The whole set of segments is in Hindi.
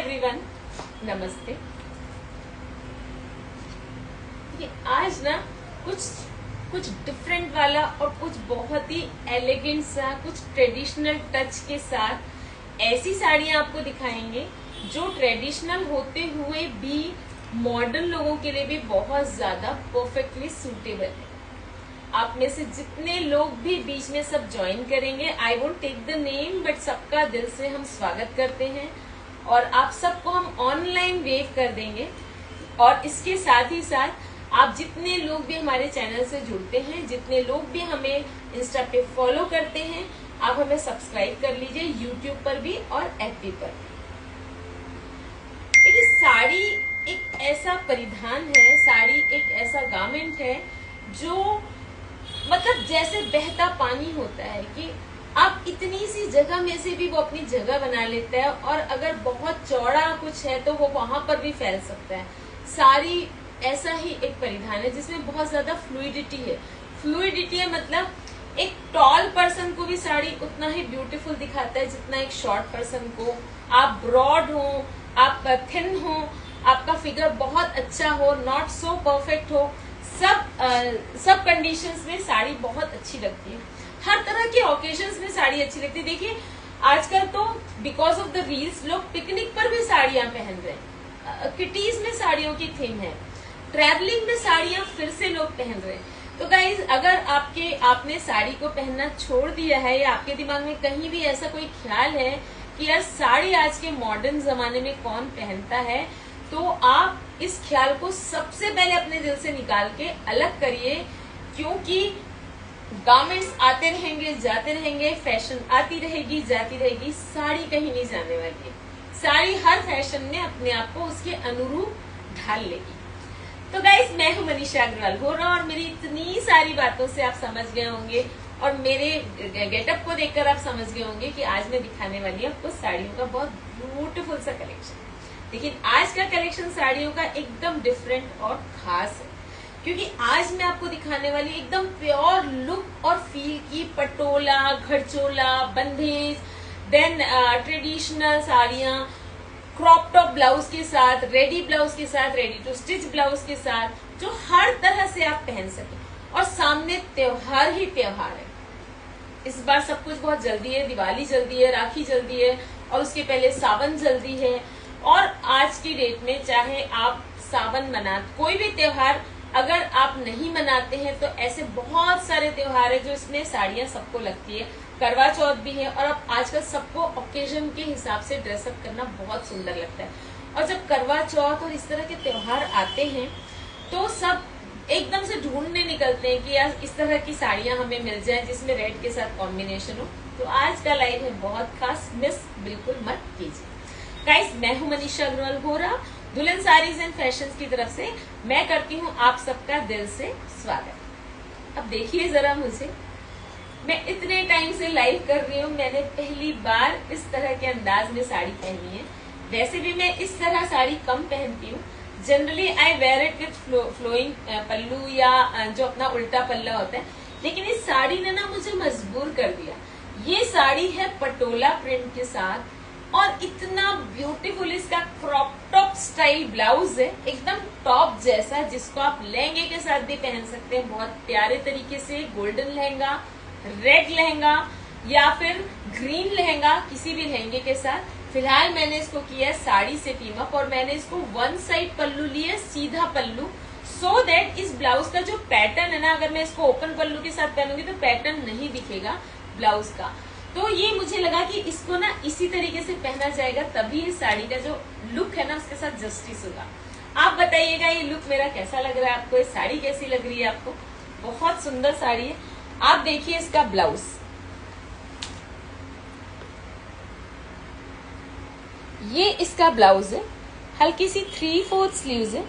एवरीवन, नमस्ते। ये आज ना कुछ डिफरेंट वाला और कुछ बहुत ही एलिगेंट सा, कुछ ट्रेडिशनल टच के साथ ऐसी साड़ियां आपको दिखाएंगे जो ट्रेडिशनल होते हुए भी मॉडर्न लोगों के लिए भी बहुत ज्यादा परफेक्टली सूटेबल है। आप में से जितने लोग भी बीच में सब ज्वाइन करेंगे, I won't take the name, but सबका दिल से हम स्वागत करते हैं और आप सबको हम ऑनलाइन वेव कर देंगे। और इसके साथ ही साथ आप जितने लोग भी हमारे चैनल से जुड़ते हैं, जितने लोग भी हमें इंस्टा पे फॉलो करते हैं, आप हमें सब्सक्राइब कर लीजिए यूट्यूब पर भी और एफबी पर भी। देखिए, साड़ी एक ऐसा परिधान है, साड़ी एक ऐसा गारमेंट है जो मतलब जैसे बहता पानी होता है कि आप इतनी सी जगह में से भी वो अपनी जगह बना लेता है और अगर बहुत चौड़ा कुछ है तो वो वहां पर भी फैल सकता है। साड़ी ऐसा ही एक परिधान है जिसमें बहुत ज्यादा फ्लूइडिटी है। फ्लूइडिटी है मतलब एक टॉल पर्सन को भी साड़ी उतना ही ब्यूटीफुल दिखाता है जितना एक शॉर्ट पर्सन को। आप ब्रॉड हो, आप थिन हो, आपका फिगर बहुत अच्छा हो, नॉट सो परफेक्ट हो, सब कंडीशंस में साड़ी बहुत अच्छी लगती है। हर तरह के ओकेजन्स में साड़ी अच्छी लगती है। देखिए, आजकल तो बिकॉज ऑफ द रील्स लोग पिकनिक पर भी साड़ियां पहन रहे हैं, किटीज में साड़ियों की थीम है, ट्रैवलिंग में साड़ियां फिर से लोग पहन रहे हैं। तो गाइज, अगर आपने साड़ी को पहनना छोड़ दिया है या आपके दिमाग में कहीं भी ऐसा कोई ख्याल है कि यार साड़ी आज के मॉडर्न जमाने में कौन पहनता है, तो आप इस ख्याल को सबसे पहले अपने दिल से निकाल के अलग करिए, क्योंकि गारमेंट्स आते रहेंगे जाते रहेंगे, फैशन आती रहेगी जाती रहेगी, साड़ी कहीं नहीं जाने वाली है। साड़ी हर फैशन में अपने आप को उसके अनुरूप ढाल लेगी। तो गाइस, मैं हूं मनीषा अग्रवाल हो रहा और मेरी इतनी सारी बातों से आप समझ गए होंगे और मेरे गेटअप को देखकर आप समझ गए होंगे कि आज मैं दिखाने वाली हूँ आपको साड़ियों का बहुत ब्यूटीफुल सा कलेक्शन। लेकिन आज का कलेक्शन साड़ियों का एकदम डिफरेंट और खास है, क्योंकि आज मैं आपको दिखाने वाली एकदम प्योर लुक और फील की पटोला, घड़चोला, बंदेज, देन ट्रेडिशनल साड़ियां क्रॉप टॉप ब्लाउज के साथ, रेडी ब्लाउज के साथ, रेडी टू स्टिच ब्लाउज के साथ, जो हर तरह से आप पहन सके। और सामने त्योहार ही त्योहार है। इस बार सब कुछ बहुत जल्दी है, दिवाली जल्दी है, राखी जल्दी है और उसके पहले सावन जल्दी है। और आज की डेट में चाहे आप सावन कोई भी त्योहार अगर आप नहीं मनाते हैं तो ऐसे बहुत सारे त्योहार है जो इसमें साड़ियां सबको लगती है। करवा चौथ भी है और अब आजकल सबको ओकेजन के हिसाब से ड्रेसअप करना बहुत सुंदर लगता है। और जब करवा चौथ और इस तरह के त्योहार आते हैं तो सब एकदम से ढूंढने निकलते हैं कि यार इस तरह की साड़ियां हमें मिल जाए जिसमें रेड के साथ कॉम्बिनेशन हो। तो आज का लाइव है बहुत खास, मिस बिल्कुल मत कीजिए। गाइस, मैं हूं मनीषा अग्रवाल हो रहा, दुल्हन साड़ीज एंड फैशन की तरफ से मैं करती हूं आप सबका दिल से स्वागत। अब देखिए जरा मुझे, मैं इतने टाइम से लाइव कर रही हूँ, मैंने पहली बार इस तरह के अंदाज में साड़ी पहनी है। वैसे भी मैं इस तरह साड़ी कम पहनती हूँ। Generally I wear it with flowing pallu या जो अपना उल्टा पल्ला होता है, लेकिन इस साड़ी ने ना मुझे मजबूर कर दिया। ये साड़ी है पटोला प्रिंट के साथ और इतना ब्यूटीफुल इसका क्रॉप टॉप स्टाइल ब्लाउज है, एकदम टॉप जैसा, जिसको आप लहंगे के साथ भी पहन सकते हैं बहुत प्यारे तरीके से। गोल्डन लहंगा, रेड लहंगा या फिर ग्रीन लहंगा, किसी भी लहंगे के साथ। फिलहाल मैंने इसको किया साड़ी से टीम अप और मैंने इसको वन साइड पल्लू लिया, सीधा पल्लू, सो दैट इस ब्लाउज का जो पैटर्न है ना, अगर मैं इसको ओपन पल्लू के साथ पहनूंगी तो पैटर्न नहीं दिखेगा ब्लाउज का। तो ये मुझे लगा कि इसको ना इसी तरीके से पहना जाएगा, तभी इस साड़ी का जो लुक है ना उसके साथ जस्टिस होगा। आप बताइएगा ये लुक मेरा कैसा लग रहा है आपको, ये साड़ी कैसी लग रही है आपको। बहुत सुंदर साड़ी है। आप देखिए इसका ब्लाउज, ये इसका ब्लाउज है, हल्की सी 3/4 स्लीव्स है।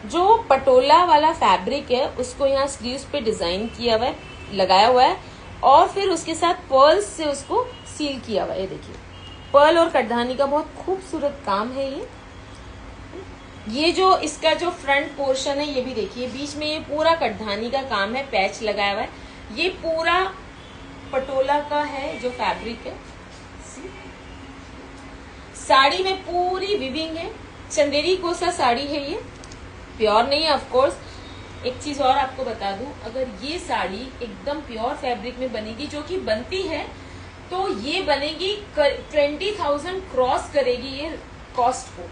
जो पटोला वाला फैब्रिक है उसको यहाँ स्लीव्स पे डिजाइन किया हुआ है, लगाया हुआ है और फिर उसके साथ पर्ल्स से उसको सील किया हुआ है। ये देखिए, पर्ल और कटधानी का बहुत खूबसूरत काम है ये जो इसका जो फ्रंट पोर्शन है ये भी देखिए, बीच में ये पूरा कटधानी का काम है, पैच लगाया हुआ है। ये पूरा पटोला का है जो फैब्रिक है। साड़ी में पूरी विविंग है, चंदेरी कोसा साड़ी है, ये प्योर नहीं है ऑफ कोर्स। एक चीज और आपको बता दूं, अगर ये साड़ी एकदम प्योर फैब्रिक में बनेगी, जो कि बनती है, तो ये बनेगी 20,000 क्रॉस करेगी ये कॉस्ट को।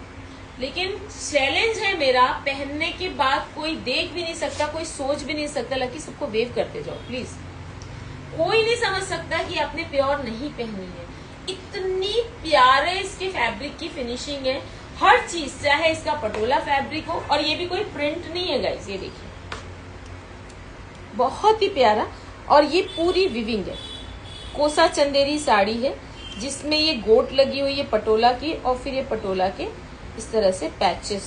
लेकिन चैलेंज है मेरा, पहनने के बाद कोई देख भी नहीं सकता, कोई सोच भी नहीं सकता। लकी सबको वेव करते जाओ प्लीज। कोई नहीं समझ सकता कि आपने प्योर नहीं पहनी है। इतनी प्यारे इसके फैब्रिक की फिनिशिंग है, हर चीज, चाहे इसका पटोला फैब्रिक हो, और ये भी कोई प्रिंट नहीं है गाइस, ये देखिए बहुत ही प्यारा। और ये पूरी विविंग है, कोसा चंदेरी साड़ी है, जिसमें ये गोट लगी हुई है पटोला की, और फिर ये पटोला के इस तरह से पैचेस,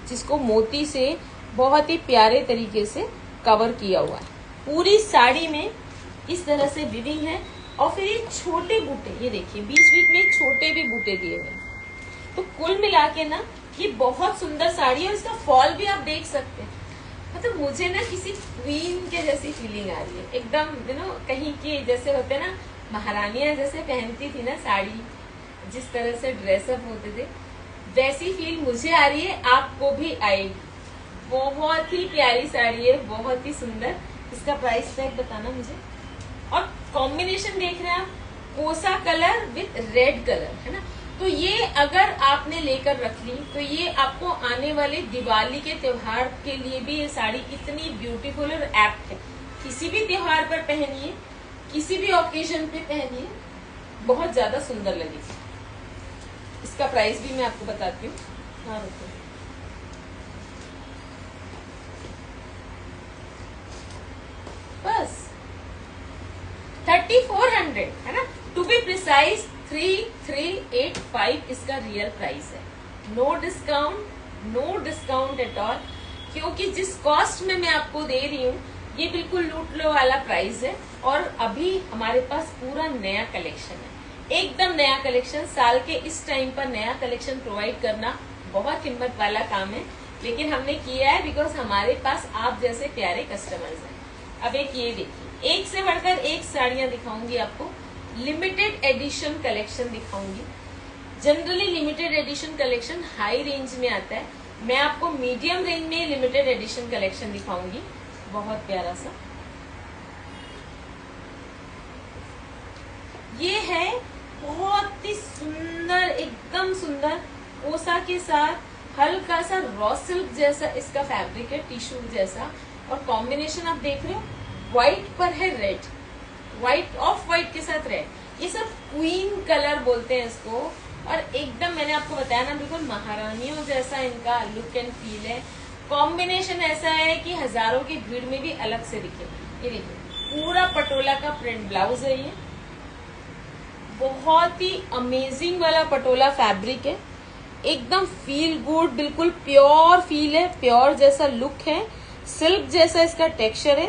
जिसको मोती से बहुत ही प्यारे तरीके से कवर किया हुआ है। पूरी साड़ी में इस तरह से विविंग है, और फिर ये छोटे बूटे, ये देखिए बीच बीच में छोटे भी बूटे दिए हुए हैं। तो कुल मिला के ना ये बहुत सुंदर साड़ी है, और इसका फॉल भी आप देख सकते हैं। मतलब मुझे ना किसी क्वीन के जैसी फीलिंग आ रही है, एकदम कहीं की जैसे होते ना महारानियां जैसे पहनती थी ना साड़ी, जिस तरह से ड्रेसअप होते थे, वैसी फील मुझे आ रही है, आपको भी आएगी। बहुत ही प्यारी साड़ी है, बहुत ही सुंदर। इसका प्राइस टैग बताना मुझे। और कॉम्बिनेशन देख रहे हैं आप, कोसा कलर विथ रेड कलर है ना, तो ये अगर आपने लेकर रख ली तो ये आपको आने वाले दिवाली के त्योहार के लिए भी ये साड़ी इतनी ब्यूटीफुल और एप्ट है। किसी भी त्योहार पर पहनिए, किसी भी ओकेजन पे पहनिए, बहुत ज्यादा सुंदर लगेगी। इसका प्राइस भी मैं आपको बताती हूँ। हाँ रुको, बस 3400 है ना, टू बी प्रिसाइज 3385 इसका रियल प्राइस है। No discount, no discount at all, क्योंकि जिस कॉस्ट में मैं आपको दे रही हूँ ये बिल्कुल लूट लो वाला प्राइस है। और अभी हमारे पास पूरा नया कलेक्शन है, एकदम नया कलेक्शन। साल के इस टाइम पर नया कलेक्शन प्रोवाइड करना बहुत हिम्मत वाला काम है, लेकिन हमने किया है बिकॉज हमारे पास आप जैसे प्यारे कस्टमर्स हैं। अब एक ये देखिए, एक से बढ़कर एक साड़ियां दिखाऊंगी आपको, लिमिटेड एडिशन कलेक्शन दिखाऊंगी। Generally limited edition collection high range में आता है, मैं आपको मीडियम रेंज में लिमिटेड एडिशन कलेक्शन दिखाऊंगी। बहुत प्यारा सा ये है, बहुत ही सुंदर, एकदम सुंदर, कोसा के साथ हल्का सा रॉ सिल्क जैसा इसका फैब्रिक है, टिश्यू जैसा। और कॉम्बिनेशन आप देख रहे हो, व्हाइट पर है रेड, व्हाइट ऑफ व्हाइट के साथ रेड, ये सब क्वीन कलर बोलते हैं इसको। और एकदम मैंने आपको बताया ना, बिल्कुल महारानियों जैसा इनका लुक एंड फील है। कॉम्बिनेशन ऐसा है कि हजारों की भीड़ में भी अलग से दिखे। ये देखिए, पूरा पटोला का प्रिंट ब्लाउज है, ये बहुत ही अमेजिंग वाला पटोला फैब्रिक है, एकदम फील गुड, बिल्कुल प्योर फील है, प्योर जैसा लुक है, सिल्क जैसा इसका टेक्सचर है।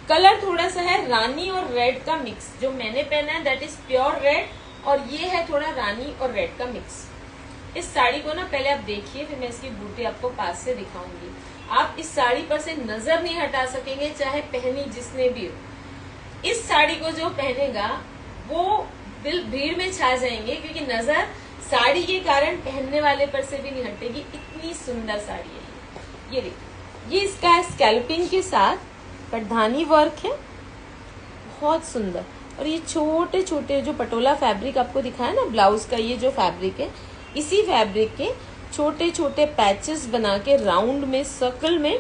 कलर थोड़ा सा है रानी और रेड का मिक्स, जो मैंने पहना है दैट इज प्योर रेड, और ये है थोड़ा रानी और रेड का मिक्स। इस साड़ी को ना पहले आप देखिए, फिर मैं इसकी बूटी आपको पास से दिखाऊंगी। आप इस साड़ी पर से नजर नहीं हटा सकेंगे, चाहे पहनी जिसने भी हो। इस साड़ी को जो पहनेगा वो भीड़ में छा जाएंगे, क्योंकि नजर साड़ी के कारण पहनने वाले पर से भी नहीं हटेगी। इतनी सुंदर साड़ी है ये देखिए, ये इसका स्कैल्पिंग के साथ कटधानी वर्क है, बहुत सुंदर। और ये छोटे छोटे जो पटोला फैब्रिक आपको दिखाया ना ब्लाउज का, ये जो फैब्रिक है, इसी फैब्रिक के छोटे छोटे पैचेस बना के राउंड में, सर्कल में,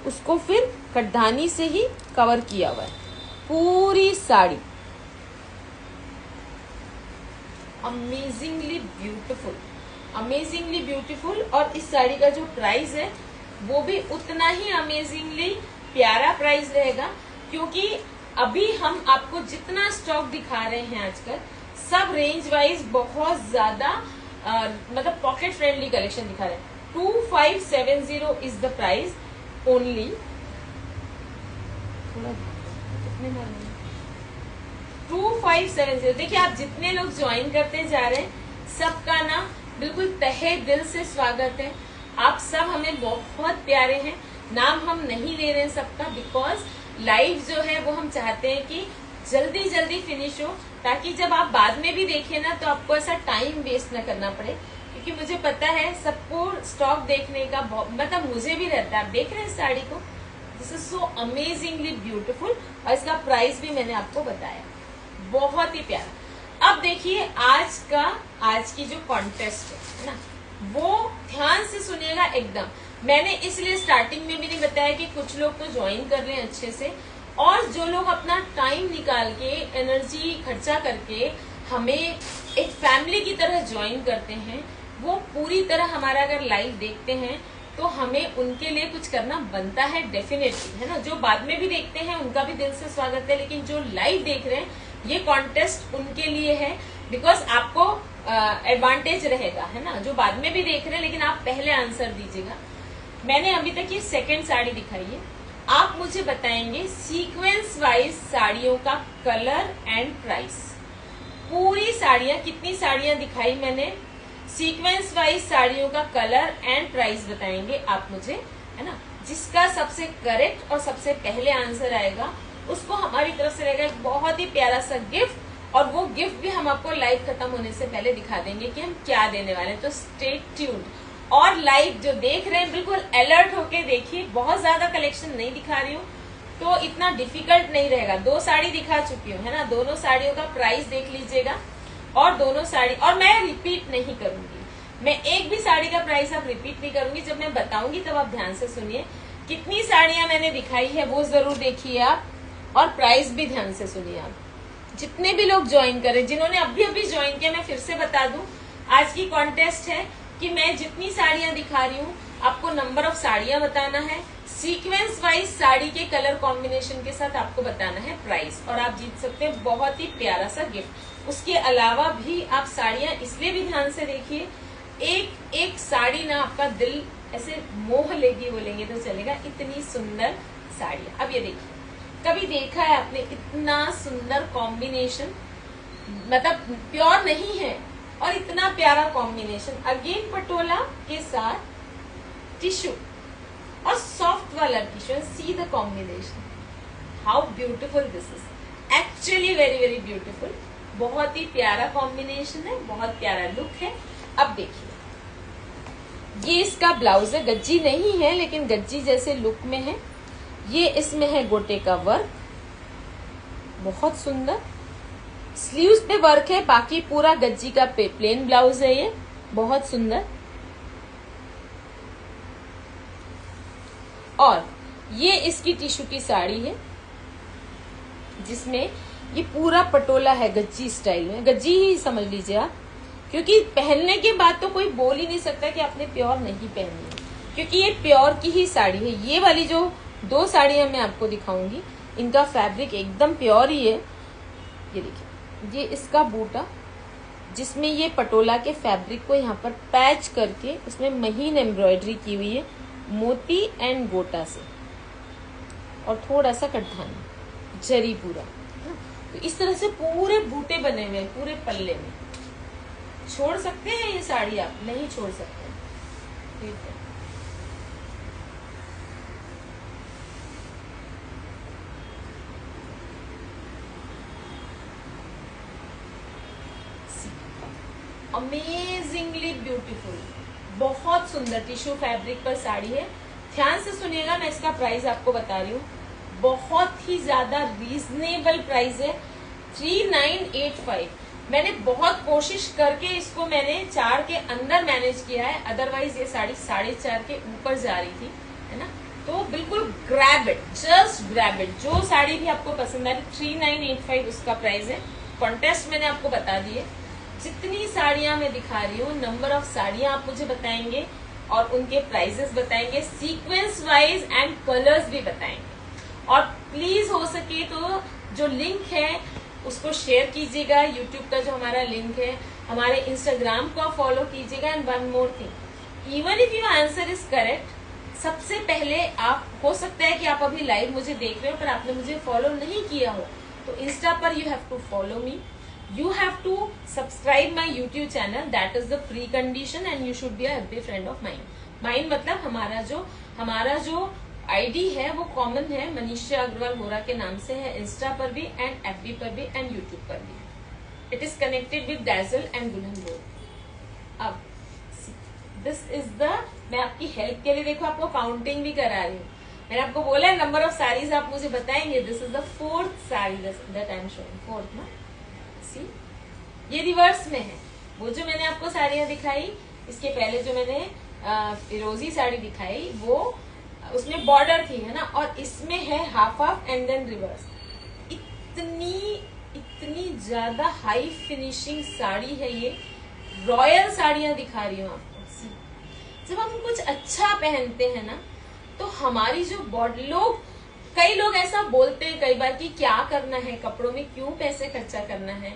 उसको फिर कटधानी से ही कवर किया हुआ है पूरी sari. Amazingly beautiful, amazingly beautiful. और इस साड़ी का जो प्राइस है वो भी उतना ही अमेजिंगली प्यारा प्राइस रहेगा, क्योंकि अभी हम आपको जितना स्टॉक दिखा रहे हैं आजकल, सब रेंज वाइज बहुत ज्यादा मतलब पॉकेट फ्रेंडली कलेक्शन दिखा रहे हैं। 2570 इज द प्राइस ओनली। 2570। देखिए, आप जितने लोग ज्वाइन करते जा रहे हैं, सबका ना बिल्कुल तहे दिल से स्वागत है। आप सब हमें बहुत प्यारे हैं। नाम हम नहीं ले रहे हैं सबका, बिकॉज लाइव जो है वो हम चाहते हैं कि जल्दी जल्दी फिनिश हो, ताकि जब आप बाद में भी देखें ना तो आपको ऐसा टाइम वेस्ट ना करना पड़े, क्योंकि मुझे पता है सबको स्टॉक देखने का मतलब मुझे भी रहता है। आप देख रहे हैं इस साड़ी को, this is so amazingly beautiful, और इसका प्राइस भी मैंने आपको बताया, बहुत ही प्यारा। अब देखिए आज की जो कॉन्टेस्ट है ना, वो ध्यान से सुनिएगा एकदम। मैंने इसलिए स्टार्टिंग में भी नहीं बताया कि कुछ लोग तो ज्वाइन कर रहे हैं अच्छे से, और जो लोग अपना टाइम निकाल के एनर्जी खर्चा करके हमें एक फैमिली की तरह ज्वाइन करते हैं, वो पूरी तरह हमारा अगर लाइव देखते हैं तो हमें उनके लिए कुछ करना बनता है डेफिनेटली, है ना। जो बाद में भी देखते हैं उनका भी दिल से स्वागत है, लेकिन जो लाइव देख रहे हैं ये कॉन्टेस्ट उनके लिए है, बिकॉज आपको एडवांटेज रहेगा, है ना। जो बाद में भी देख रहे हैं लेकिन आप पहले आंसर दीजिएगा। मैंने अभी तक ये सेकंड साड़ी दिखाई है, आप मुझे बताएंगे सीक्वेंस वाइज साड़ियों का कलर एंड प्राइस। पूरी साड़ियां, कितनी साड़ियां दिखाई मैंने, सीक्वेंस वाइज साड़ियों का कलर एंड प्राइस बताएंगे आप मुझे, है ना। जिसका सबसे करेक्ट और सबसे पहले आंसर आएगा उसको हमारी तरफ से रहेगा एक बहुत ही प्यारा सा गिफ्ट, और वो गिफ्ट भी हम आपको लाइव खत्म होने से पहले दिखा देंगे कि हम क्या देने वाले हैं। तो स्टे ट्यून्ड, और लाइव जो देख रहे हैं बिल्कुल अलर्ट होके देखिए। बहुत ज्यादा कलेक्शन नहीं दिखा रही हूँ तो इतना डिफिकल्ट नहीं रहेगा। 2 साड़ी दिखा चुकी हूँ, है ना। दोनों साड़ियों का प्राइस देख लीजिएगा, और दोनों साड़ी, और मैं रिपीट नहीं करूंगी, मैं एक भी साड़ी का प्राइस आप रिपीट नहीं करूंगी। जब मैं बताऊंगी तब आप ध्यान से सुनिए। कितनी साड़ियां मैंने दिखाई है वो जरूर देखिए आप, और प्राइस भी ध्यान से सुनिए आप। जितने भी लोग ज्वाइन करें, जिन्होंने अभी अभी ज्वाइन किया, मैं फिर से बता दूं, आज की कॉन्टेस्ट है कि मैं जितनी साड़ियां दिखा रही हूँ आपको नंबर ऑफ साड़ियां बताना है, सीक्वेंस वाइज साड़ी के कलर कॉम्बिनेशन के साथ आपको बताना है प्राइस, और आप जीत सकते हैं बहुत ही प्यारा सा गिफ्ट। उसके अलावा भी आप साड़ियां इसलिए भी ध्यान से देखिए, एक एक साड़ी ना आपका दिल ऐसे मोह लेगी, बोलेंगे तो चलेगा, इतनी सुंदर साड़ियां। अब ये देखिए, कभी देखा है आपने इतना सुंदर कॉम्बिनेशन, मतलब प्योर नहीं है और इतना प्यारा कॉम्बिनेशन। अगेन पटोला के साथ टिश्यू और सॉफ्ट वाला tissue, see the combination, how beautiful this is, actually very very beautiful. बहुत ही प्यारा कॉम्बिनेशन है, बहुत प्यारा लुक है। अब देखिए, ये इसका ब्लाउज है, गज्जी नहीं है लेकिन गज्जी जैसे लुक में है। ये इसमें है गोटे का वर्क, बहुत सुंदर। स्लीव्स पे वर्क है, बाकी पूरा गज्जी का प्लेन ब्लाउज है, ये बहुत सुंदर। और ये इसकी टिश्यू की साड़ी है जिसमें ये पूरा पटोला है गज्जी स्टाइल में, गज्जी ही समझ लीजिए आप, क्योंकि पहनने के बाद तो कोई बोल ही नहीं सकता कि आपने प्योर नहीं पहनी है, क्योंकि ये प्योर की ही साड़ी है। ये वाली जो 2 साड़ियां मैं आपको दिखाऊंगी, इनका फैब्रिक एकदम प्योर ही है। ये देखिए, ये इसका बूटा, जिसमें ये पटोला के फैब्रिक को यहाँ पर पैच करके उसमें महीन एम्ब्रॉयडरी की हुई है मोती एंड गोटा से, और थोड़ा सा कटधानी जरी पूरा। तो इस तरह से पूरे बूटे बने हुए हैं पूरे पल्ले में। छोड़ सकते हैं ये साड़ी, आप नहीं छोड़ सकते, ठीक है। अमेजिंगली ब्यूटीफुल, बहुत सुंदर टिश्यू फैब्रिक पर साड़ी है। ध्यान से सुनिएगा, मैं इसका प्राइस आपको बता रही हूँ, बहुत ही ज्यादा रीजनेबल प्राइस है, 3985। मैंने बहुत कोशिश करके इसको मैंने 4 के अंदर मैनेज किया है, अदरवाइज ये साड़ी 4.5 के ऊपर जा रही थी, है ना। तो बिल्कुल grab it, just grab it. जो साड़ी भी आपको पसंद आ रही, 3985 उसका प्राइस है। कॉन्टेस्ट मैंने आपको बता दी है। जितनी साड़ियां मैं दिखा रही हूँ, नंबर ऑफ साड़ियां आप मुझे बताएंगे और उनके प्राइसेस बताएंगे, सीक्वेंस वाइज एंड कलर्स भी बताएंगे। और प्लीज हो सके तो जो लिंक है उसको शेयर कीजिएगा, यूट्यूब का जो हमारा लिंक है, हमारे इंस्टाग्राम को फॉलो कीजिएगा। And one more thing, even if your answer is correct, सबसे पहले आप, हो सकता है कि आप अभी लाइव मुझे देख रहे हो पर आपने मुझे फॉलो नहीं किया हो, तो इंस्टा पर you have to follow me, you have to subscribe my YouTube channel, that is the precondition, and you should be a happy friend of mine. Mine मतलब हमारा जो आईडी है वो कॉमन है, मनीषा अग्रवाल होरा के नाम से है, इंस्टा पर भी एंड एफबी पर भी एंड यूट्यूब पर भी। It is connected with dazzle and दुल्हन बोल। अब दिस इज द, मैं आपकी हेल्प के लिए देखो आपको काउंटिंग भी करा रही हूँ। मैंने आपको बोला है नंबर ऑफ साड़ीज आप मुझे बताएंगे। This is the 4th sari that I am showing, 4th ना। सी ये रिवर्स में है। वो जो मैंने आपको साड़ियां दिखाई, इसके पहले जो मैंने फिरोजी साड़ी दिखाई वो उसमें बॉर्डर थी, है ना, और इसमें है half half and then reverse. इतनी ज्यादा हाई फिनिशिंग साड़ी है ये, रॉयल साड़ियां दिखा रही हूँ आपको। जब हम कुछ अच्छा पहनते हैं ना तो हमारी जो बॉडी, कई लोग ऐसा बोलते हैं कई बार कि क्या करना है कपड़ों में, क्यों पैसे खर्चा करना है,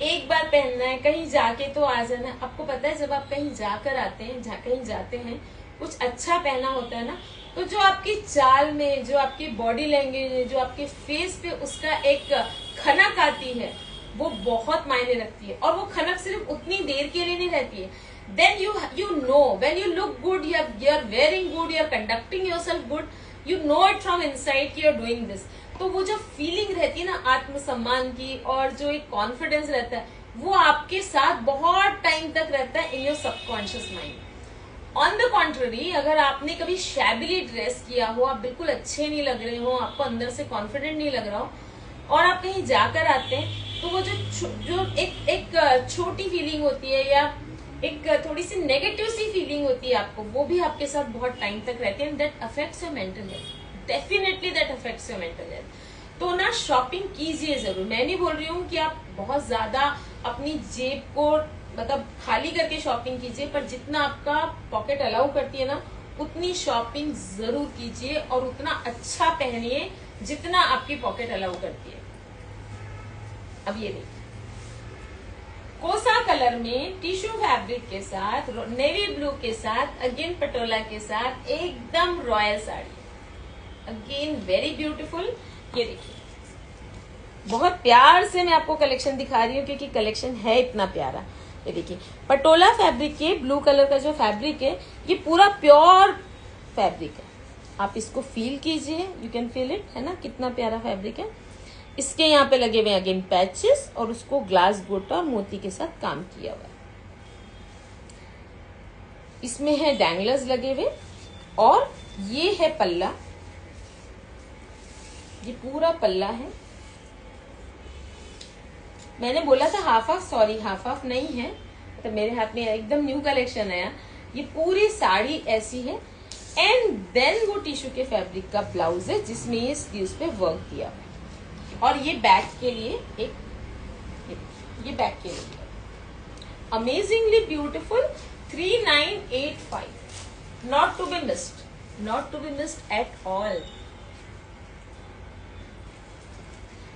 एक बार पहनना है, कहीं जाके तो आ जाना है। आपको पता है जब आप कहीं जाकर आते हैं, कहीं जाते हैं, कुछ अच्छा पहना होता है ना, तो जो आपकी चाल में, जो आपकी बॉडी लैंग्वेज है, जो आपके फेस पे उसका एक खनक आती है, वो बहुत मायने रखती है। और वो खनक सिर्फ उतनी देर के लिए नहीं रहती है। Then you know when you look good, you're wearing good, you're conducting yourself good, you know it from inside कि you're doing this। तो वो जो फीलिंग रहती है ना आत्मसम्मान की, और जो एक कॉन्फिडेंस रहता है, वो आपके साथ बहुत टाइम तक रहता है in your subconscious mind. On the contrary, अगर आपने कभी शैबिली ड्रेस किया हो, आप बिल्कुल अच्छे नहीं लग रहे हो, आपको अंदर से कॉन्फिडेंट नहीं लग रहा हो, और आप कहीं जाकर आते हैं, तो वो जो एक छोटी फीलिंग होती है या एक थोड़ी सी नेगेटिव सी फीलिंग होती है आपको, वो भी आपके साथ बहुत टाइम तक रहती है। That affects your mental health, definitely that affects your mental health. तो ना शॉपिंग कीजिए जरूर। मैं नहीं बोल रही हूँ कि आप बहुत ज्यादा अपनी जेब को मतलब खाली करके शॉपिंग कीजिए, पर जितना आपका पॉकेट अलाउ करती है ना, उतनी शॉपिंग जरूर कीजिए और उतना अच्छा पहनिए जितना आपकी पॉकेट अलाउ करती है। अब ये देखिए, कोसा कलर में टिश्यू फैब्रिक के साथ, नेवी ब्लू के साथ, अगेन पटोला के साथ, एकदम royal sari, again very beautiful. ये देखिए, बहुत प्यार से मैं आपको कलेक्शन दिखा रही हूँ क्योंकि कलेक्शन है इतना प्यारा। ये देखिए, पटोला फैब्रिक के ब्लू कलर का जो फैब्रिक है, ये पूरा प्योर फैब्रिक है। आप इसको फील कीजिए, यू कैन फील इट, है ना, कितना प्यारा फैब्रिक है। इसके यहाँ पे लगे हुए अगेन पैचेस, और उसको ग्लास गोटा और मोती के साथ काम किया हुआ है। इसमें है डैंगलर्स लगे हुए, और ये है पल्ला, ये पूरा पल्ला है। मैंने बोला था half half, sorry half half नहीं है, तो मेरे हाथ में एकदम न्यू कलेक्शन आया। ये पूरी साड़ी ऐसी है, एंड देन वो टिश्यू के फैब्रिक का ब्लाउज है जिसमें ये स्लीव्स पे वर्क दिया हुआ है। और ये बैक के लिए ये बैक के लिए amazingly beautiful 3985, not to be missed, not to be missed at all.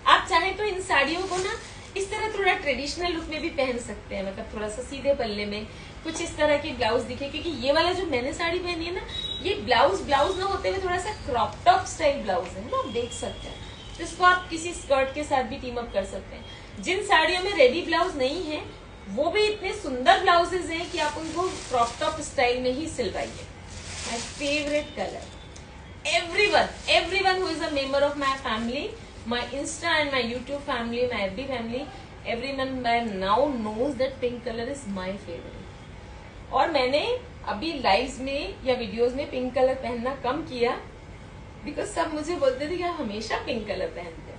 आप चाहे तो इन साड़ियों को ना इस तरह थोड़ा ट्रेडिशनल लुक में भी पहन सकते हैं, मतलब थोड़ा सा सीधे पल्ले में कुछ इस तरह की ब्लाउज दिखे, क्योंकि ये वाला जो मैंने साड़ी पहनी है ना, ये ब्लाउज ना होते हुए थोड़ा सा क्रॉप टॉप स्टाइल ब्लाउज है ना, आप देख सकते हैं। तो इसको आप किसी स्कर्ट के साथ भी टीम अप कर सकते हैं। जिन साड़ियों में रेडी ब्लाउज नहीं है, वो भी इतने सुंदर ब्लाउजेज हैं कि आप उनको क्रॉप टॉप स्टाइल में ही सिलवाइए। My favourite colour. Everyone who is a member of my family, my insta and my YouTube family, my FB family, everyone by now knows that pink colour is my favourite. और मैंने अभी लाइव्स में या वीडियोस में पिंक कलर पहनना कम किया, बिकॉज सब मुझे बोलते थे कि आप हमेशा पिंक कलर पहनते हैं।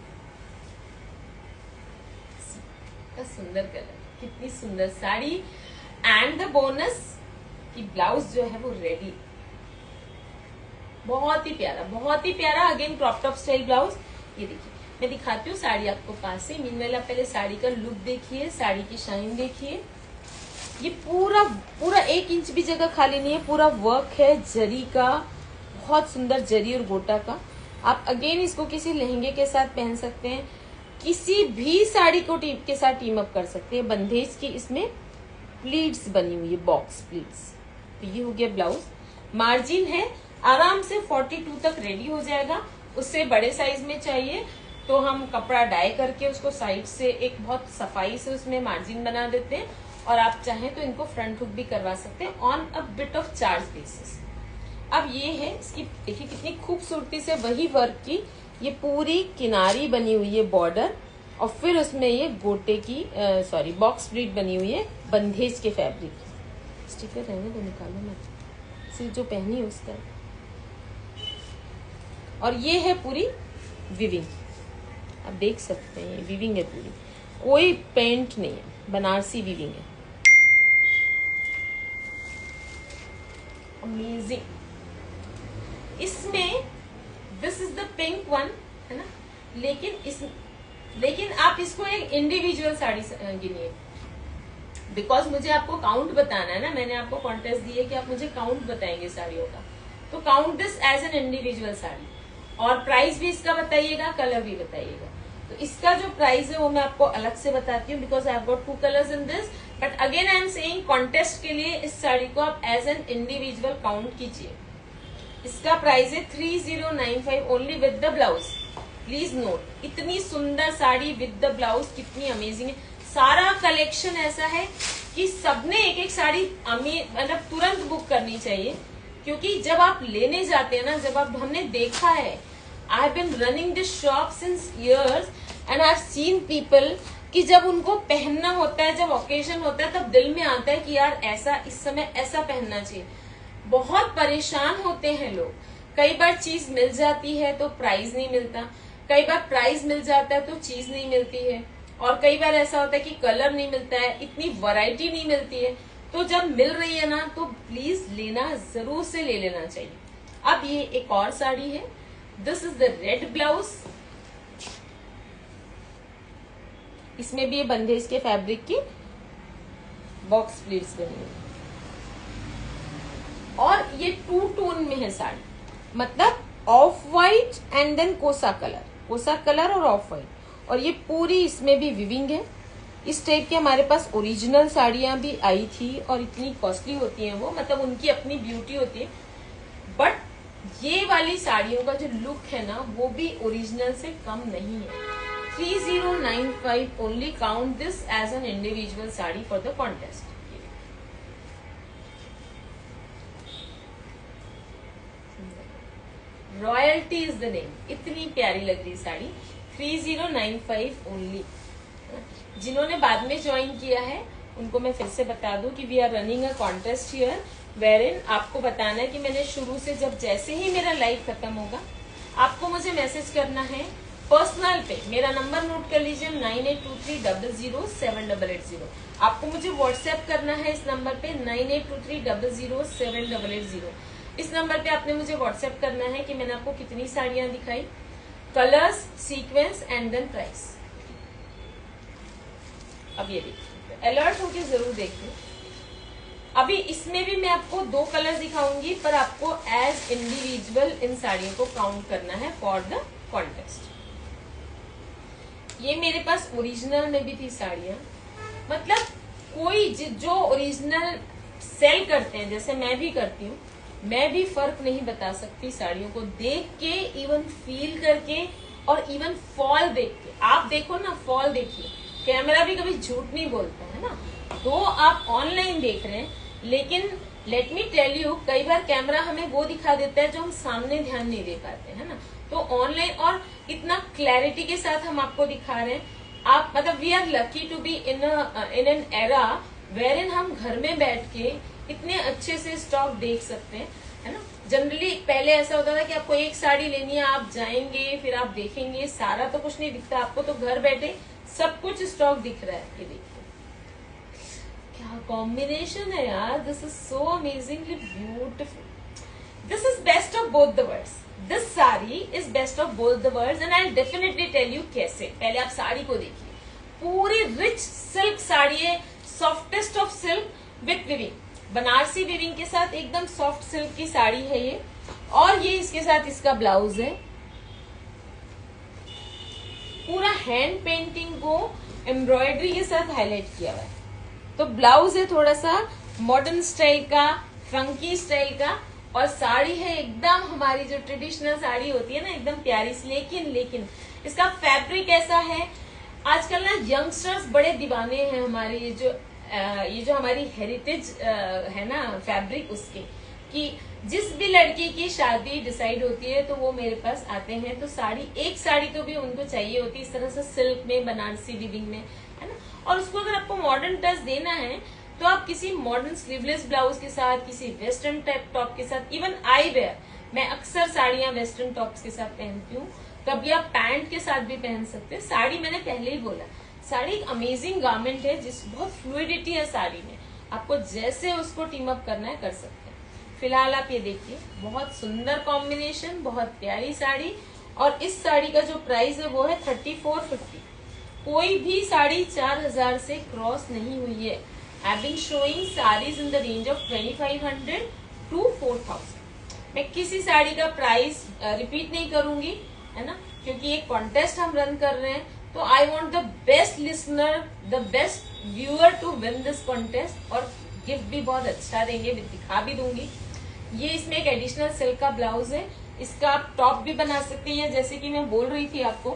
सुंदर कलर, कितनी सुंदर साड़ी, एंड द बोनस कि ब्लाउज जो है वो रेडी, बहुत ही प्यारा again crop top style blouse. ये देखिए, मैं दिखाती हूँ साड़ी आपको पास से। मीनवाइल आप पहले साड़ी का लुक देखिए, साड़ी की शाइन देखिए। ये पूरा 1 इंच भी जगह खाली नहीं है, पूरा वर्क है जरी का, बहुत सुंदर जरी और गोटा का। आप अगेन इसको किसी लहंगे के साथ पहन सकते हैं, किसी भी साड़ी को के साथ टीम अप कर सकते हैं। बंदेज की इसमें प्लीट्स बनी हुई है, बॉक्स प्लीट्स। तो ये हो गया ब्लाउज। मार्जिन है, आराम से 42 तक रेडी हो जाएगा। उससे बड़े साइज में चाहिए तो हम कपड़ा डाई करके उसको साइड से एक बहुत सफाई से उसमें मार्जिन बना देते हैं, और आप चाहें तो इनको फ्रंट हुक भी करवा सकते हैं on a bit of charge basis. अब ये है इसकी, देखिए कितनी खूबसूरती से वही वर्क की ये पूरी किनारी बनी हुई है बॉर्डर, और फिर उसमें ये गोटे की सॉरी बॉक्स प्लीट बनी हुई है बंधेज के फैब्रिक की। स्टिकर रहने तो निकालो मत, सिर्फ जो पहनी है उसका। और ये है पूरी विविंग, आप देख सकते हैं ये विविंग है पूरी, कोई पेंट नहीं है, बनारसी विविंग है। अमेजिंग। इसमें this is the pink one है ना, लेकिन आप इसको एक इंडिविजुअल साड़ी गिनिए, बिकॉज मुझे आपको काउंट बताना है ना, मैंने आपको कॉन्टेस्ट दी है कि आप मुझे काउंट बताएंगे साड़ियों का, तो count this as an individual sari, और प्राइस भी इसका बताइएगा, कलर भी बताइएगा। तो इसका जो प्राइस है वो मैं आपको अलग से बताती हूँ, because I have got 2 colours in this, but again I am saying contest के लिए इस साड़ी को आप एज एन इंडिविजुअल काउंट कीजिए। इसका प्राइस है 3095 only with the blouse. Please note, इतनी सुंदर साड़ी विद द ब्लाउज, कितनी अमेजिंग है। सारा कलेक्शन ऐसा है कि सबने एक एक साड़ी मतलब तुरंत बुक करनी चाहिए, क्योंकि जब आप लेने जाते हैं ना, जब आप, हमने देखा है, I have been running this shop since years and I have seen people कि जब उनको पहनना होता है, जब ओकेजन होता है, तब दिल में आता है कि यार ऐसा इस समय ऐसा पहनना चाहिए। बहुत परेशान होते हैं लोग, कई बार चीज मिल जाती है तो प्राइस नहीं मिलता, कई बार प्राइस मिल जाता है तो चीज नहीं मिलती है, और कई बार ऐसा होता है कि कलर नहीं मिलता है, इतनी वैरायटी नहीं मिलती है। तो जब मिल रही है ना, तो प्लीज लेना, जरूर से ले लेना चाहिए। अब ये एक और साड़ी है, this is the red blouse, इसमें भी ये बंदेज के फैब्रिक की बॉक्स प्लीट्स बनी हुई, और ये 2 टोन में है साड़ी, मतलब ऑफ वाइट एंड देन कोसा कलर और ऑफ वाइट, और ये पूरी इसमें भी विविंग है। इस टाइप की हमारे पास ओरिजिनल साड़ियां भी आई थी, और इतनी कॉस्टली होती हैं वो, मतलब उनकी अपनी ब्यूटी होती है, बट ये वाली साड़ियों का जो लुक है ना, वो भी ओरिजिनल से कम नहीं है। 3095 only, count this as an individual sari for the contest. Royalty is the name, इतनी प्यारी लग रही साड़ी, 3095 ओनली। जिन्होंने बाद में ज्वाइन किया है उनको मैं फिर से बता दूं कि we are running a contest here, where in आपको बताना है कि मैंने शुरू से, जब जैसे ही मेरा लाइव खत्म होगा, आपको मुझे मैसेज करना है पर्सनल पे। मेरा नंबर नोट कर लीजिए, 9823000780। आपको मुझे व्हाट्सएप करना है इस नंबर पे 9823007880। इस नंबर पे आपने मुझे व्हाट्सएप करना है कि मैंने आपको कितनी साड़ियां दिखाई, colours, sequence and then price. अब ये देखिए, अलर्ट होके जरूर देखिए। अभी इसमें भी मैं आपको 2 कलर दिखाऊंगी, पर आपको एज इंडिविजुअल इन साड़ियों को काउंट करना है फॉर द कॉन्टेस्ट। ये मेरे पास ओरिजिनल में भी थी साड़ियां, मतलब कोई जो ओरिजिनल सेल करते हैं, जैसे मैं भी करती हूँ, मैं भी फर्क नहीं बता सकती साड़ियों को देख के, इवन फील करके, और इवन फॉल देख के। आप देखो ना, फॉल देखिए, कैमरा भी कभी झूठ नहीं बोलता है ना। तो आप ऑनलाइन देख रहे हैं, लेकिन लेट मी टेल यू, कई बार कैमरा हमें वो दिखा देता है जो हम सामने ध्यान नहीं दे पाते है ना। तो ऑनलाइन और इतना क्लैरिटी के साथ हम आपको दिखा रहे हैं, आप मतलब we are lucky to be in an era where in हम घर में बैठ के इतने अच्छे से स्टॉक देख सकते हैं, है ना। जनरली पहले ऐसा होता था कि आपको एक साड़ी लेनी है, आप जाएंगे, फिर आप देखेंगे, सारा तो कुछ नहीं दिखता आपको, तो घर बैठे सब कुछ स्टॉक दिख रहा है। ये देखिए क्या कॉम्बिनेशन है यार, this is so amazingly beautiful. This is best of both the worlds, this sari is best of both the worlds, and I definitely tell you कैसे। पहले आप साड़ी को देखिए, पूरी रिच सिल्क साड़ी है, softest of silk with viewing, Banarasi viewing के साथ एकदम सॉफ्ट सिल्क की साड़ी है ये। और ये इसके साथ इसका ब्लाउज है, पूरा हैंड पेंटिंग को एम्ब्रॉयडरी के साथ हाईलाइट किया हुआ है। तो ब्लाउज है थोड़ा सा मॉडर्न स्टाइल का, फंकी स्टाइल का, और साड़ी है एकदम हमारी जो ट्रेडिशनल साड़ी होती है ना, एकदम प्यारी सी। लेकिन इसका फैब्रिक ऐसा है, आजकल ना यंगस्टर्स बड़े दीवाने हैं हमारे ये जो हमारी हेरिटेज है ना फैब्रिक उसके। कि जिस भी लड़की की शादी डिसाइड होती है तो वो मेरे पास आते हैं, तो साड़ी, एक साड़ी तो भी उनको चाहिए होती है इस तरह से सिल्क में, बनारसी वीविंग में, है ना। और उसको अगर आपको मॉडर्न टच देना है तो आप किसी मॉडर्न स्लीवलेस ब्लाउज के साथ, किसी वेस्टर्न टाइप टॉप के साथ, इवन आई वेयर, मैं अक्सर साड़ियां वेस्टर्न टॉप्स के साथ पहनती हूँ, कभी आप पैंट के साथ भी पहन सकते हैं। साड़ी मैंने पहले ही बोला, साड़ी एक अमेजिंग गारमेंट है, जिस बहुत फ्लूइडिटी है साड़ी में, आपको जैसे उसको टीम अप करना है कर सकते हैं। फिलहाल आप ये देखिए, बहुत सुंदर कॉम्बिनेशन, बहुत प्यारी साड़ी। और इस साड़ी का जो प्राइस है वो है 3450। कोई भी साड़ी 4000 से क्रॉस नहीं हुई है। I been showing saris in the range of 2500 to 4000। मैं किसी साड़ी का प्राइस रिपीट नहीं करूंगी, है ना, क्योंकि एक कॉन्टेस्ट हम रन कर रहे हैं, तो I want the best listener, the best viewer to win this contest. और गिफ्ट भी बहुत अच्छा देंगे, दिखा भी दूंगी। ये इसमें एक एडिशनल सिल्क का ब्लाउज है, इसका आप टॉप भी बना सकते हैं। जैसे कि मैं बोल रही थी आपको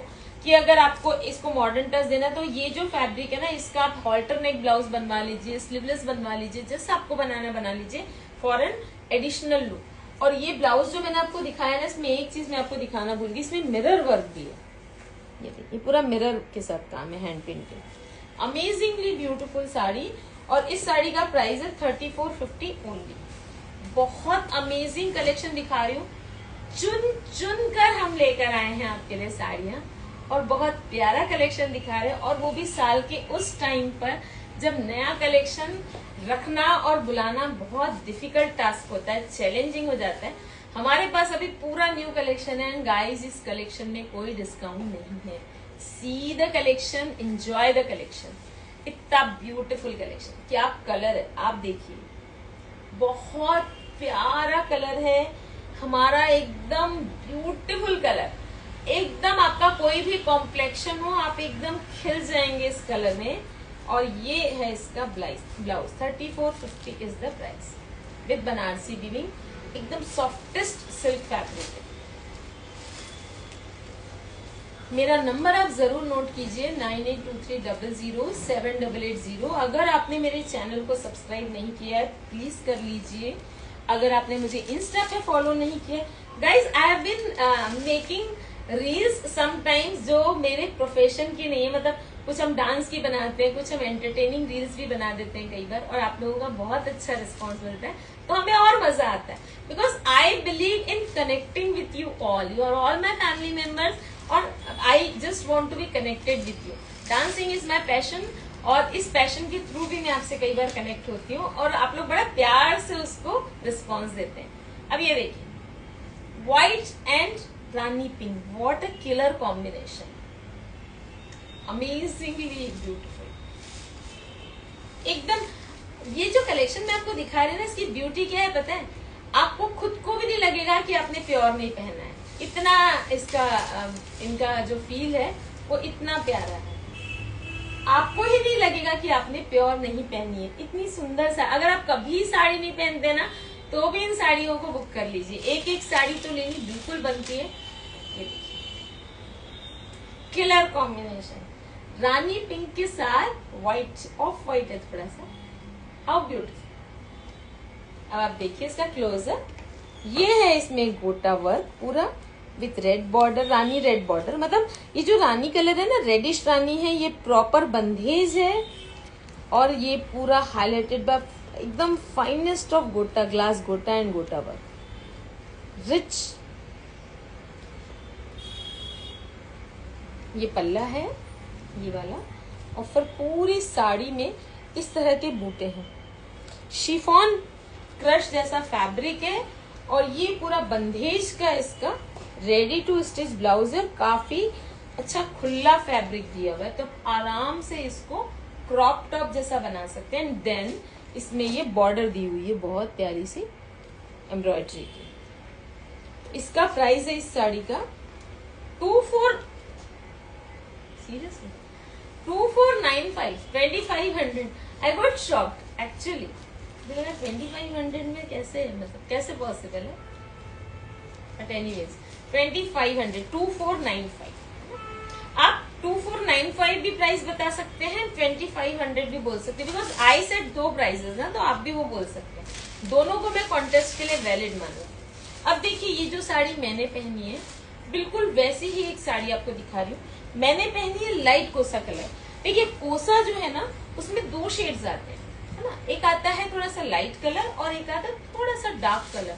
कि अगर आपको इसको मॉडर्न टच देना तो ये जो फैब्रिक है ना, इसका आप हॉल्टर नेक ब्लाउज बनवा लीजिए, स्लीवलेस बनवा लीजिए, जैसा आपको बनाना बना लीजिए फॉर एन एडिशनल लुक। और ये ब्लाउज जो मैंने आपको दिखाया ना, इसमें एक चीज मैं आपको दिखाना भूल गई, इसमें मिरर वर्क भी है। ये देखिए, पूरा मिरर के साथ काम है, hand painting, amazingly beautiful sari. और इस साड़ी का प्राइस है 3450 ओनली। बहुत अमेजिंग कलेक्शन दिखा रही हूँ, चुन कर हम लेकर आए हैं आपके लिए साड़ियां, और बहुत प्यारा कलेक्शन दिखा रहे हैं। और वो भी साल के उस टाइम पर जब नया कलेक्शन रखना और बुलाना बहुत डिफिकल्ट टास्क होता है, चैलेंजिंग हो जाता है। हमारे पास अभी पूरा न्यू कलेक्शन है एंड गाइस, इस कलेक्शन में कोई डिस्काउंट नहीं है। See the collection, enjoy the collection. इतना ब्यूटीफुल कलेक्शन, क्या कलर है आप देखिए, बहुत प्यारा कलर है हमारा, एकदम ब्यूटीफुल कलर, एकदम आपका कोई भी कॉम्प्लेक्शन हो आप एकदम खिल जाएंगे इस कलर में। और ये है इसका blouse 3450 is the price with Banarasi weaving, एकदम सॉफ्टेस्ट सिल्क फैब्रिक है। मेरा नंबर आप जरूर नोट कीजिए 9823007880। अगर आपने मेरे चैनल को सब्सक्राइब नहीं किया है प्लीज कर लीजिए। अगर आपने मुझे इंस्टा पे फॉलो नहीं किया, guys I have been making reels sometimes जो मेरे प्रोफेशन की नहीं है, मतलब कुछ हम डांस की बनाते हैं, कुछ हम एंटरटेनिंग रील्स भी बना देते हैं कई बार, और आप लोगों का बहुत अच्छा रिस्पॉन्स मिलता है, तो हमें और मजा आता है। Because I believe in connecting with you all, you are all my family members, और I just want to be connected with you. Dancing is my passion, और इस पैशन के थ्रू भी मैं आपसे कई बार कनेक्ट होती हूँ, और आप लोग बड़ा प्यार से उसको रिस्पॉन्स देते हैं। अब ये देखिए, white and Rani pink, what a killer combination, amazingly beautiful एकदम। ये जो कलेक्शन मैं आपको दिखा रही हूँ ना, इसकी ब्यूटी क्या है पता है, आपको खुद को भी नहीं लगेगा कि आपने प्योर नहीं पहना है, इतना इसका इनका जो फील है वो इतना प्यारा है, आपको ही नहीं लगेगा कि आपने प्योर नहीं पहनी है। इतनी सुंदर सा, अगर आप कभी साड़ी नहीं पहनते ना तो भी इन साड़ियों को बुक कर लीजिए, एक एक साड़ी तो लेनी बिल्कुल बनती है। ये देखिए, किलर कॉम्बिनेशन, रानी पिंक के साथ व्हाइट, ऑफ व्हाइट है थोड़ा सा, हाउ ब्यूटीफुल। अब आप देखिए इसका क्लोजअप, ये है इसमें गोटा वर्क पूरा with red border, Rani red border, मतलब ये जो रानी कलर है ना, रेडिश रानी है, ये प्रॉपर बंधेज है, और ये पूरा हाईलाइटेड बाय एकदम फाइनेस्ट ऑफ गोटा, ग्लास गोटा एंड गोटा वर्क, रिच। ये पल्ला है ये वाला, और फिर पूरी साड़ी में इस तरह के बूटे हैं, शिफॉन क्रश जैसा फैब्रिक है, और ये पूरा बंधेज का इसका रेडी टू स्टिच ब्लाउज है, काफी अच्छा खुला फैब्रिक दिया हुआ है, तो आराम से इसको क्रॉप टॉप जैसा बना सकते हैं। देन इसमें ये बॉर्डर दी हुई है बहुत प्यारी सी एम्ब्रॉयडरी की। इसका प्राइस है इस साड़ी का 2495, 2500। I got shocked actually, 2500 में कैसे, मतलब कैसे पॉसिबल है, बट एनीवेज 2500, 2495। आप 2495 भी प्राइस बता सकते हैं, 2500 भी बोल सकते हैं, बिकॉज आई सेट दो प्राइसेस ना, तो आप भी वो बोल सकते हैं। दोनों को मैं कॉन्टेस्ट के लिए वैलिड मानूंगी। अब देखिए ये जो साड़ी मैंने पहनी है बिल्कुल वैसी ही एक साड़ी आपको दिखा रही हूँ। मैंने पहनी है लाइट कोसा कलर। देखिए कोसा जो है ना उसमें 2 शेड्स आते हैं, है ना। एक आता है थोड़ा सा लाइट कलर और एक आता है थोड़ा सा डार्क कलर।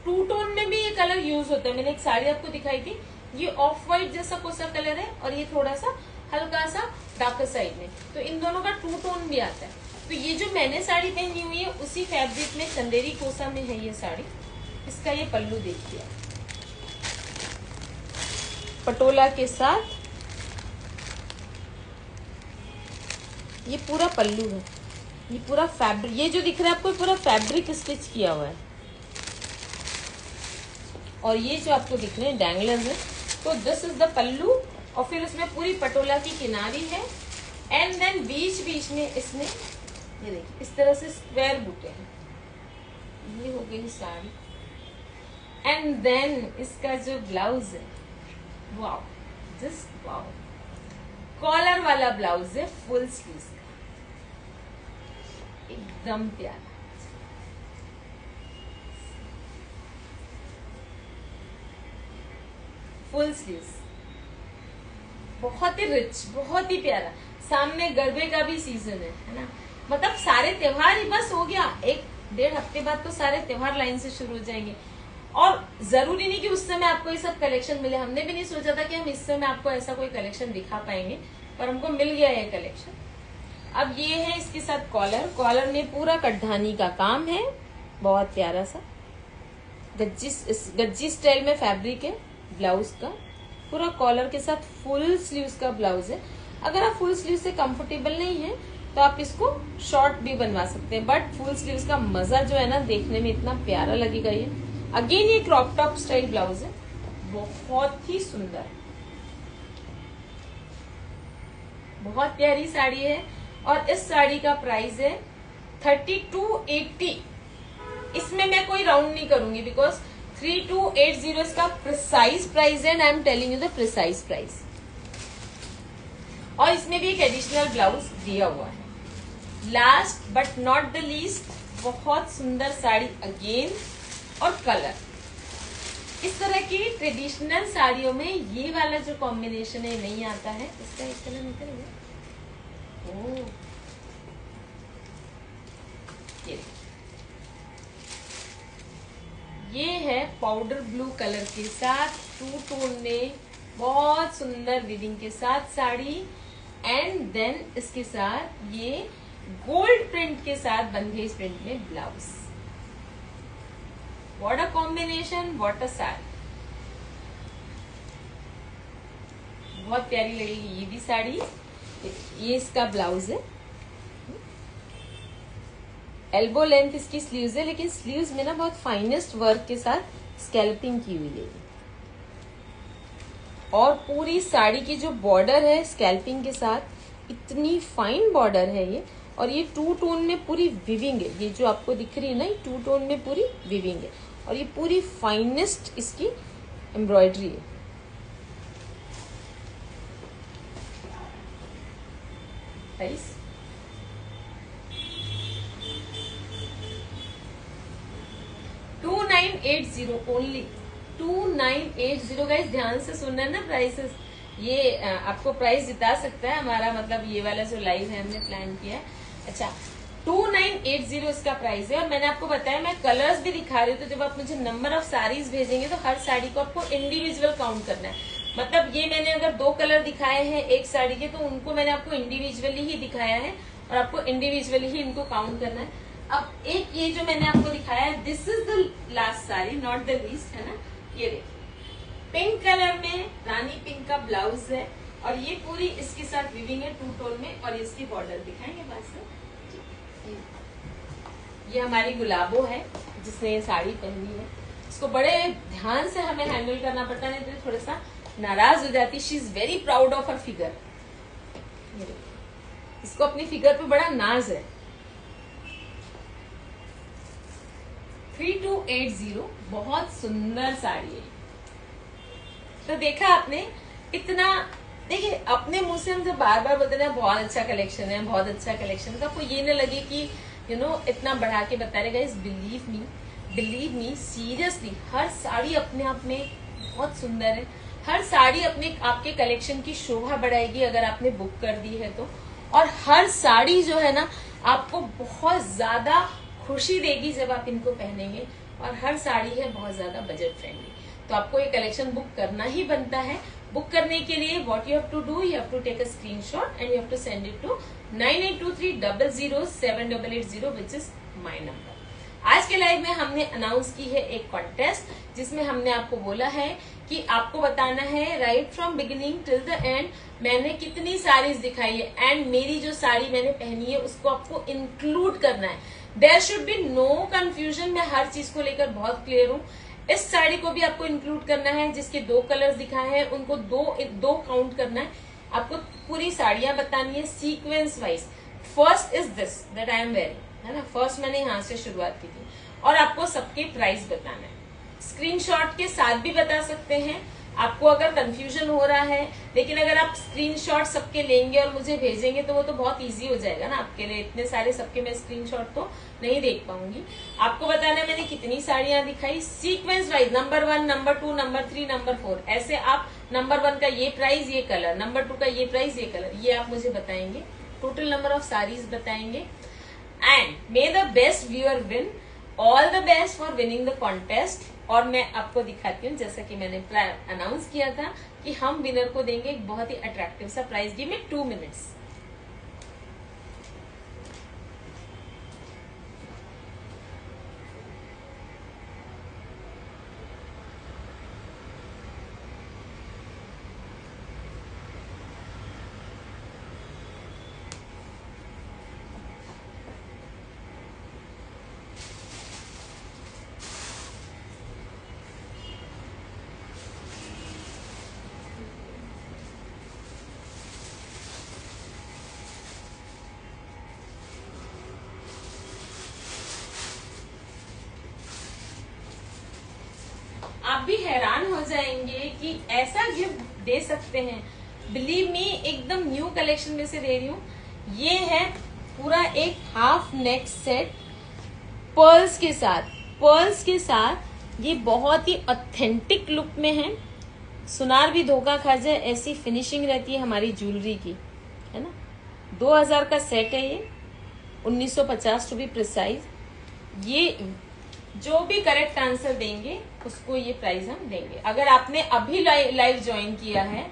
2 टोन में भी ये कलर यूज होता है। मैंने एक साड़ी आपको दिखाई थी, ये ऑफ व्हाइट जैसा कोसा कलर है और ये थोड़ा सा हल्का सा डार्कर साइड में, तो इन दोनों का 2 टोन भी आता है। तो ये जो मैंने साड़ी पहनी हुई है उसी फैब्रिक में चंदेरी कोसा में है ये साड़ी। इसका ये पल्लू देखिए, पटोला के साथ ये पूरा पल्लू है। ये पूरा फैब्रिक, ये जो दिख रहा है आपको पूरा फैब्रिक स्टिच किया हुआ है। और ये जो आपको दिख रहे हैं डैंगलर्स है, तो दिस इज द पल्लू। और फिर उसमें पूरी पटोला की किनारी है एंड देन बीच बीच में इसमें ये देखिए इस तरह से स्क्वायर बूटे हैं। ये हो गई साड़ी एंड देन इसका जो ब्लाउज है, वाओ जस्ट वाओ, कॉलर वाला ब्लाउज है फुल स्लीव्स का, एकदम प्यारा। फुल स्लीव्स बहुत ही रिच, बहुत ही प्यारा। सामने गरबे का भी सीजन है ना। मतलब सारे त्योहार ही बस हो गया, 1-1.5 हफ्ते बाद तो सारे त्योहार लाइन से शुरू हो जाएंगे। और जरूरी नहीं कि उस समय आपको ये सब कलेक्शन मिले। हमने भी नहीं सोचा था कि हम इस समय आपको ऐसा कोई कलेक्शन दिखा पाएंगे, पर हमको मिल गया ये कलेक्शन। अब ये है इसके साथ कॉलर। कॉलर में पूरा कढ़ानी का काम है, बहुत प्यारा सा गज्जी स्टाइल में फैब्रिक है। ब्लाउज का पूरा कॉलर के साथ फुल स्लीव्स का ब्लाउज है। अगर आप फुल स्लीव से कंफर्टेबल नहीं है तो आप इसको शॉर्ट भी बनवा सकते हैं, बट फुल स्लीव्स का मजा जो है ना देखने में इतना प्यारा लगेगा। ये अगेन ये क्रॉप टॉप स्टाइल ब्लाउज है, बहुत ही सुंदर, बहुत प्यारी साड़ी है। और इस साड़ी का प्राइस है 3280। इसमें मैं कोई राउंड नहीं करूंगी बिकॉज 3280 इसका प्रिसाइज प्राइस है and I am telling you the precise price. और इसमें भी एक एडिशनल ब्लाउज दिया हुआ है। Last but not the least, बहुत सुंदर साड़ी अगेन और कलर। इस तरह की ट्रेडिशनल साड़ियों में ये वाला जो कॉम्बिनेशन है नहीं आता है। इसका एक कलर निकलेगा, ओह ये है पाउडर ब्लू कलर के साथ 2 टोन में बहुत सुंदर वीविंग के साथ साड़ी एंड देन इसके साथ ये गोल्ड प्रिंट के साथ बंधेज प्रिंट में blouse. What a combination, what a sari, बहुत प्यारी लगेगी ये भी साड़ी। ये इसका ब्लाउज है, एल्बो लेंथ इसकी स्लीव्स है, लेकिन स्लीव्स में ना बहुत फाइनेस्ट वर्क के साथ स्कैल्पिंग की हुई है। और पूरी साड़ी की जो बॉर्डर है स्कैल्पिंग के साथ इतनी फाइन बॉर्डर है ये। और ये 2 टोन में पूरी विविंग है। ये जो आपको दिख रही है ना, 2 टोन में पूरी विविंग है और ये पूरी फाइनेस्ट इसकी एम्ब्रॉयडरी है। Price 2980 only, 2980 guys. ध्यान से सुनना ना प्राइसेस, ये आपको प्राइस जिता सकता है हमारा, मतलब ये वाला जो लाइव है हमने प्लान किया है। अच्छा 2980 इसका प्राइस है। और मैंने आपको बताया मैं कलर्स भी दिखा रही हूँ, तो जब आप मुझे नंबर ऑफ साड़ीज भेजेंगे तो हर साड़ी को आपको इंडिविजुअल काउंट करना है। मतलब ये मैंने अगर 2 कलर दिखाए हैं एक साड़ी के, तो उनको मैंने आपको इंडिविजुअली ही दिखाया है और आपको इंडिविजुअली ही इनको काउंट करना है। अब एक ये जो मैंने आपको दिखाया है, this is the last sari, not the least, है ना। ये देखिए पिंक कलर में रानी पिंक का ब्लाउज है और ये पूरी इसके साथ विविंग है 2 टोन में। और इसकी बॉर्डर दिखाएंगे पास से। ये हमारी गुलाबो है जिसने ये साड़ी पहनी है। इसको बड़े ध्यान से हमें हैंडल करना पड़ता है, नहीं तो थोड़ा सा नाराज हो जाती। She is very proud of her figure. इसको अपनी फिगर पे बड़ा नाज है। 3280 बहुत सुंदर साड़ी है। तो देखा आपने इतना, देखिए अपने मुंह से हम जब बार बार बोलते हैं बहुत अच्छा कलेक्शन है, बहुत अच्छा कलेक्शन, तो आपको ये न लगे कि इतना बढ़ा के बता रहे गाइस। बिलीव मी सीरियसली, हर साड़ी अपने आप में बहुत सुंदर है। हर साड़ी अपने आपके कलेक्शन की शोभा बढ़ाएगी अगर आपने बुक कर दी है तो। और हर साड़ी जो है ना आपको बहुत ज्यादा खुशी देगी जब आप इनको पहनेंगे। और हर साड़ी है बहुत ज्यादा बजट फ्रेंडली, तो आपको ये कलेक्शन बुक करना ही बनता है। बुक करने के लिए what you have to do, you have to take a screenshot and you have to send it to 9823007880 which is my number. आज के लाइव में हमने अनाउंस की है एक कॉन्टेस्ट, जिसमें हमने आपको बोला है कि आपको बताना है right from beginning till the end मैंने कितनी साड़ीज दिखाई है एंड मेरी जो साड़ी मैंने पहनी है उसको आपको इंक्लूड करना है। There should be no confusion. मैं हर चीज को लेकर बहुत क्लियर हूँ। इस साड़ी को भी आपको इंक्लूड करना है, जिसके 2 कलर्स दिखाए हैं उनको दो काउंट करना है। आपको पूरी साड़ियां बतानी है sequence wise. First is this that I am wearing, है ना। फर्स्ट मैंने यहाँ से शुरुआत की थी। और आपको सबके प्राइस बताना है। स्क्रीनशॉट के साथ भी बता सकते हैं आपको अगर कंफ्यूजन हो रहा है, लेकिन अगर आप स्क्रीनशॉट सबके लेंगे और मुझे भेजेंगे तो वो तो बहुत इजी हो जाएगा ना आपके लिए। इतने सारे सबके मैं स्क्रीनशॉट तो नहीं देख पाऊंगी। आपको बताना है मैंने कितनी साड़ियां दिखाई sequence wise, number 1, number 2, number 3, number 4, ऐसे आप नंबर 1 का ये प्राइस ये कलर, नंबर 2 का ये प्राइस ये कलर, ये आप मुझे बताएंगे। टोटल नंबर ऑफ साड़ीज बताएंगे। And may the best viewer win. All the best for winning the contest. और मैं आपको दिखाती हूँ, जैसा कि मैंने अनाउंस किया था कि हम विनर को देंगे एक बहुत ही अट्रैक्टिव सा प्राइज। Give me 2 minutes. आप भी हैरान हो जाएंगे कि ऐसा गिफ्ट दे सकते हैं। बिलीव मी, एकदम न्यू कलेक्शन में से दे रही हूँ। ये है पूरा एक हाफ नेक सेट पर्ल्स के साथ। ये बहुत ही ऑथेंटिक लुक में है। सुनार भी धोखा खा जाए ऐसी फिनिशिंग रहती है हमारी ज्वेलरी की, है ना। 2000 का सेट है ये, 1950 टू बी प्रिसाइज। ये जो भी करेक्ट आंसर देंगे उसको ये प्राइस हम देंगे। अगर आपने अभी लाइव ज्वाइन किया है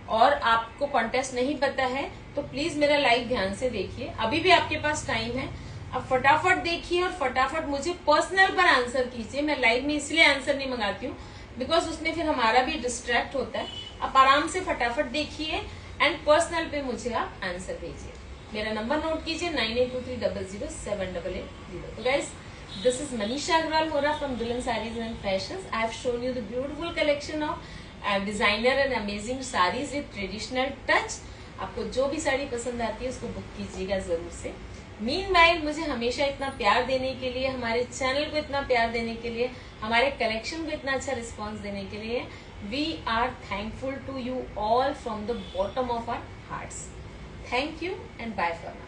और आपको कॉन्टेस्ट नहीं पता है तो प्लीज मेरा लाइव ध्यान से देखिए। अभी भी आपके पास टाइम है, अब फटाफट देखिए और फटाफट मुझे पर्सनल पर आंसर कीजिए। मैं लाइव में इसलिए आंसर नहीं मंगाती हूँ बिकॉज उसमें फिर हमारा भी डिस्ट्रैक्ट होता है। आप आराम से फटाफट देखिए एंड पर्सनल पे मुझे आप आंसर भेजिए। मेरा नंबर नोट कीजिए 9823007880। तो guys, this is Manisha Agrawal Hora from Dulan Sarees and Fashions. I have shown you the beautiful collection of designer and amazing sarees with traditional touch. आपको जो भी साड़ी पसंद आती है उसको बुक कीजिएगा जरूर से। मीनवाइल, मुझे हमेशा इतना प्यार देने के लिए, हमारे चैनल को इतना प्यार देने के लिए, हमारे कलेक्शन को इतना अच्छा रिस्पॉन्स देने के लिए, we are thankful to you all from the bottom of our hearts. Thank you and bye for now.